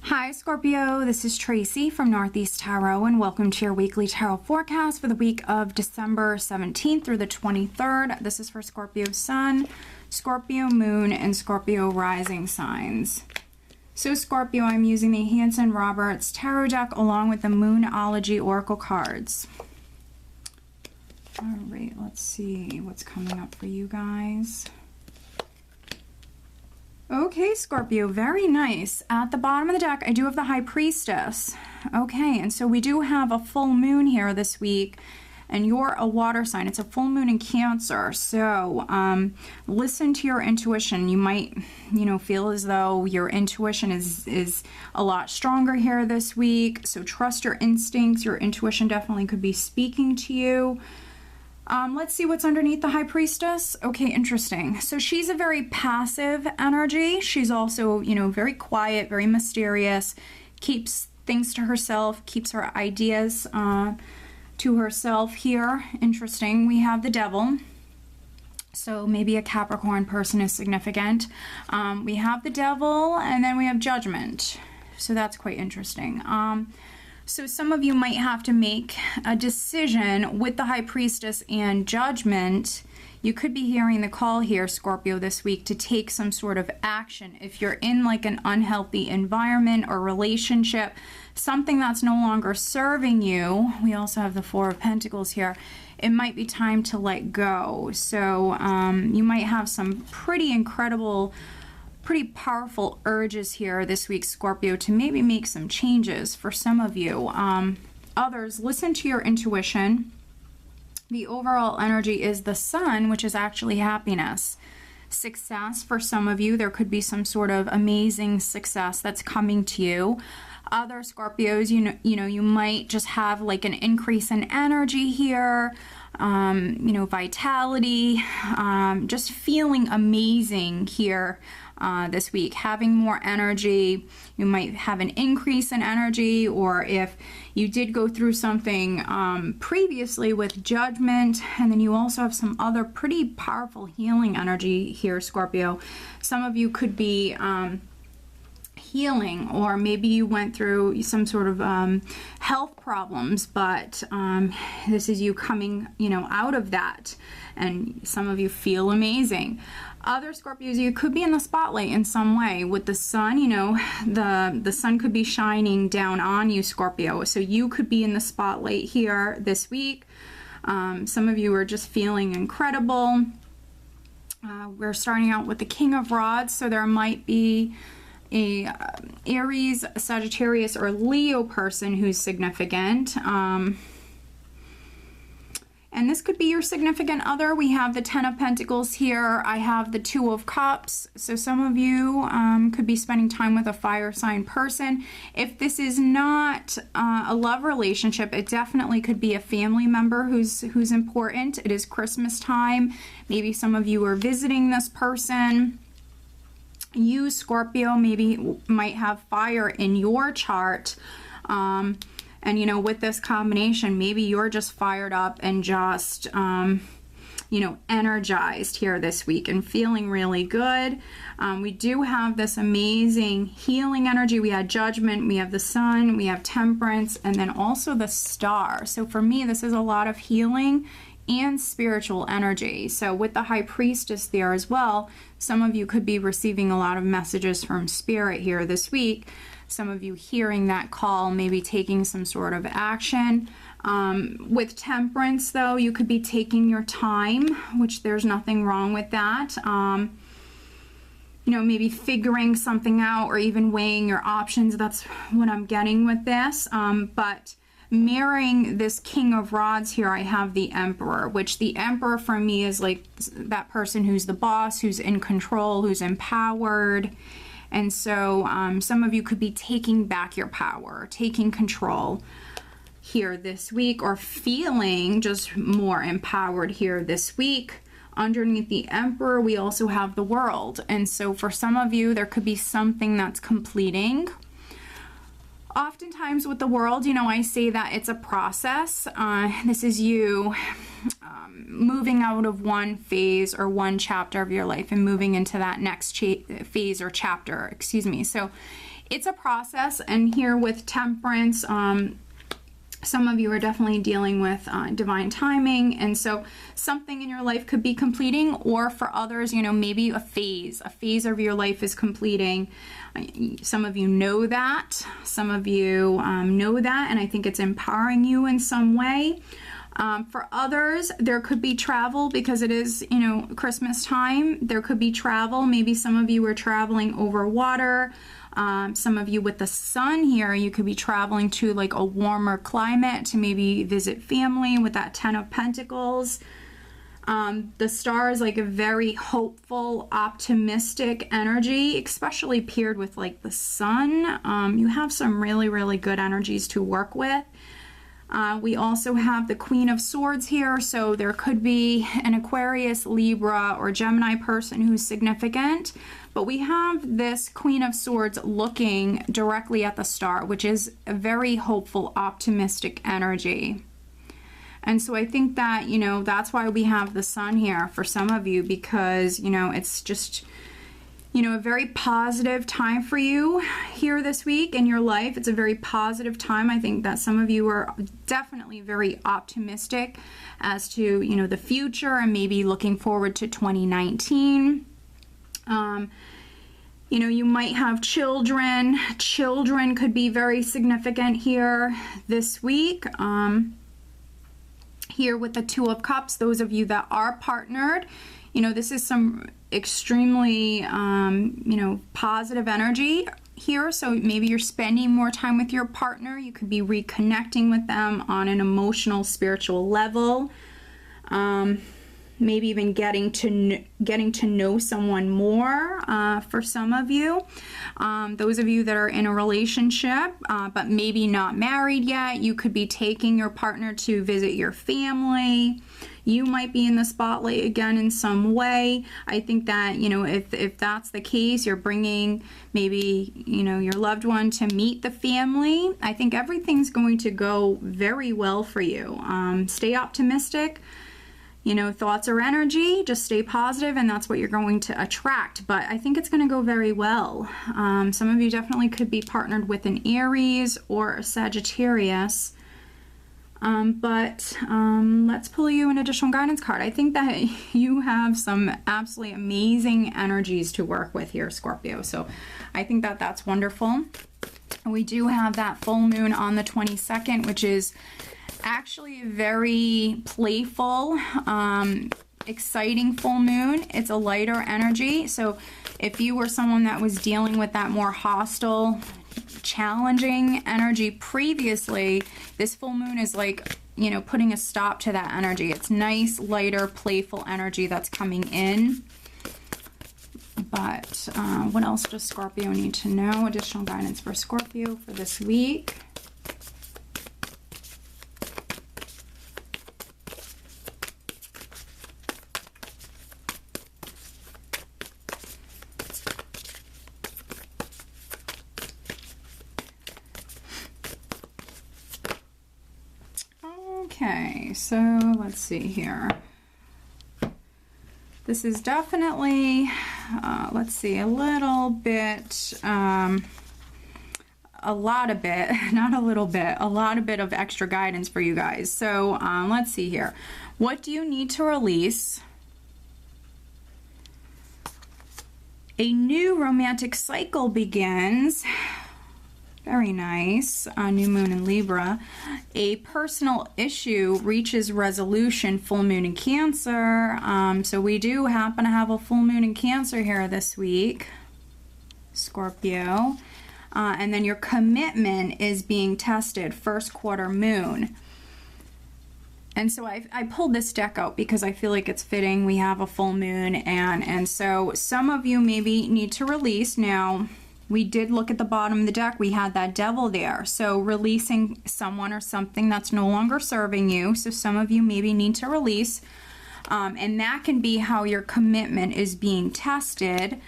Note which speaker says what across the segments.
Speaker 1: Hi Scorpio, this is Tracy from Northeast Tarot and welcome to your weekly tarot forecast for the week of December 17th through the 23rd. This is for Scorpio Sun, Scorpio Moon, and Scorpio Rising signs. So Scorpio, I'm using the Hanson Roberts Tarot deck along with the Moonology Oracle cards. Alright, let's see what's coming up for you guys. Okay, Scorpio, very nice. At the bottom of the deck, I do have the High Priestess. Okay, and so we do have a full moon here this week, and you're a water sign. It's a full moon in Cancer, so listen to your intuition. You might, feel as though your intuition is a lot stronger here this week, so trust your instincts. Your intuition definitely could be speaking to you. Let's see what's underneath the High Priestess. Okay, interesting. So she's a very passive energy. She's also, very quiet, very mysterious, keeps things to herself, keeps her ideas to herself here. Interesting. We have the Devil. So maybe a Capricorn person is significant. We have the Devil, and then we have Judgment. So that's quite interesting. So some of you might have to make a decision with the High Priestess and Judgment. You could be hearing the call here, Scorpio, this week to take some sort of action. If you're in like an unhealthy environment or relationship, something that's no longer serving you, we also have the Four of Pentacles here, it might be time to let go. So you might have some pretty powerful urges here this week, Scorpio, to maybe make some changes for some of you. Others, listen to your intuition. The overall energy is the Sun, which is actually happiness. Success for some of you. There could be some sort of amazing success that's coming to you. Other Scorpios, you might just have like an increase in energy here. Vitality, just feeling amazing here this week, having more energy. You might have an increase in energy, or if you did go through something previously with Judgment, and then you also have some other pretty powerful healing energy here, Scorpio. Some of you could be healing, or maybe you went through some sort of health problems, but this is you coming out of that, and some of you feel amazing. Other Scorpios, you could be in the spotlight in some way with the Sun. The Sun could be shining down on you, Scorpio, so you could be in the spotlight here this week. Some of you are just feeling incredible. We're starting out with the King of Rods, so there might be a Aries, Sagittarius, or Leo person who's significant. And this could be your significant other. We have the Ten of Pentacles here. I have the Two of Cups. So some of you could be spending time with a fire sign person. If this is not a love relationship, it definitely could be a family member who's important. It is Christmas time. Maybe some of you are visiting this person. You, Scorpio, maybe might have fire in your chart. And, with this combination, maybe you're just fired up and just, energized here this week and feeling really good. We do have this amazing healing energy. We had Judgment, we have the Sun, we have Temperance, and then also the Star. So for me, this is a lot of healing and spiritual energy. So with the High Priestess there as well, some of you could be receiving a lot of messages from Spirit here this week. Some of you hearing that call, maybe taking some sort of action. With Temperance, though, you could be taking your time, which there's nothing wrong with that. Maybe figuring something out or even weighing your options. That's what I'm getting with this. But mirroring this King of Rods here, I have the Emperor, which the Emperor for me is like that person who's the boss, who's in control, who's empowered. And so some of you could be taking back your power, taking control here this week, or feeling just more empowered here this week. Underneath the Emperor, we also have the World. And so for some of you, there could be something that's completing. Oftentimes with the World, I say that it's a process. This is you moving out of one phase or one chapter of your life and moving into that next phase or chapter, excuse me. So it's a process. And here with Temperance, some of you are definitely dealing with divine timing, and so something in your life could be completing, or for others, you know, maybe a phase of your life is completing. Some of you know that, some of you know that, and I think it's empowering you in some way. For others, there could be travel because it is, you know, Christmas time. There could be travel. Maybe some of you are traveling over water. Some of you with the sun here, you could be traveling to like a warmer climate to maybe visit family with that 10 of Pentacles. The star is like a very hopeful, optimistic energy, especially paired with like the sun. You have some really, really good energies to work with. We also have the Queen of Swords here, so there could be an Aquarius, Libra, or Gemini person who's significant. But we have this Queen of Swords looking directly at the star, which is a very hopeful, optimistic energy. And so I think that, you know, that's why we have the sun here for some of you, because, you know, it's just, you know, a very positive time for you here this week in your life. It's a very positive time. I think that some of you are definitely very optimistic as to, you know, the future and maybe looking forward to 2019. You know, you might have children. Children could be very significant here this week. Here with the Two of Cups, those of you that are partnered, you know, this is some extremely, you know, positive energy here. So maybe you're spending more time with your partner. You could be reconnecting with them on an emotional, spiritual level. Maybe even getting to know someone more for some of you. Those of you that are in a relationship but maybe not married yet, you could be taking your partner to visit your family. You might be in the spotlight again in some way. I think that, you know, if that's the case, you're bringing maybe, you know, your loved one to meet the family. I think everything's going to go very well for you. Stay optimistic. You know, thoughts are energy, just stay positive, and that's what you're going to attract. But I think it's going to go very well. Some of you definitely could be partnered with an Aries or a Sagittarius. Let's pull you an additional guidance card. I think that you have some absolutely amazing energies to work with here, Scorpio. So I think that that's wonderful. We do have that full moon on the 22nd, which is actually a very playful, exciting full moon. It's a lighter energy. So if you were someone that was dealing with that more hostile, challenging energy previously, this full moon is like, you know, putting a stop to that energy. It's nice, lighter, playful energy that's coming in. But what else does Scorpio need to know? Additional guidance for Scorpio for this week. Okay, so let's see here. This is definitely, let's see, a little bit, a lot of bit, not a little bit, a lot of bit of extra guidance for you guys. So let's see here. What do you need to release? A new romantic cycle begins. Very nice. New moon in Libra. A personal issue reaches resolution. Full moon in Cancer. So we do happen to have a full moon in Cancer here this week, Scorpio. And then your commitment is being tested. First quarter moon. And so I pulled this deck out because I feel like it's fitting. We have a full moon, and so some of you maybe need to release. Now, we did look at the bottom of the deck. We had that devil there. So releasing someone or something that's no longer serving you. So some of you maybe need to release. And that can be how your commitment is being tested.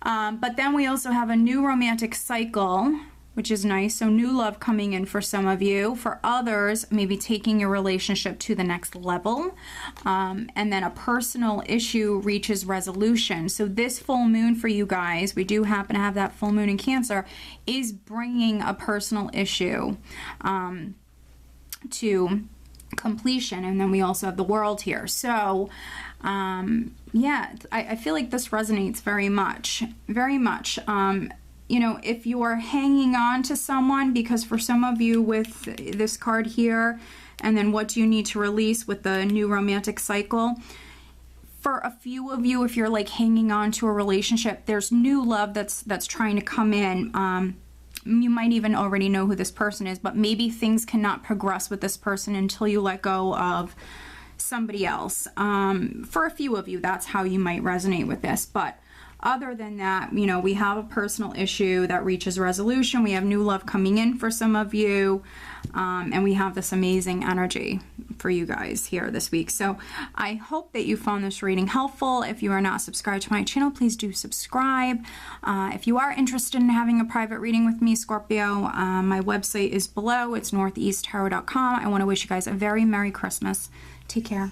Speaker 1: But then we also have a new romantic cycle which is nice. So new love coming in for some of you. For others, maybe taking your relationship to the next level. And then a personal issue reaches resolution. So this full moon for you guys, we do happen to have that full moon in Cancer, is bringing a personal issue to completion. And then we also have the World here. So yeah, I feel like this resonates very much, very much. You know, if you are hanging on to someone, because for some of you with this card here, and then what do you need to release with the new romantic cycle? For a few of you, if you're like hanging on to a relationship, there's new love that's trying to come in. You might even already know who this person is, but maybe things cannot progress with this person until you let go of somebody else. For a few of you, that's how you might resonate with this. But other than that, you know, we have a personal issue that reaches resolution. We have new love coming in for some of you. And we have this amazing energy for you guys here this week. So I hope that you found this reading helpful. If you are not subscribed to my channel, please do subscribe. If you are interested in having a private reading with me, Scorpio, my website is below. It's northeasttarot.com. I want to wish you guys a very Merry Christmas. Take care.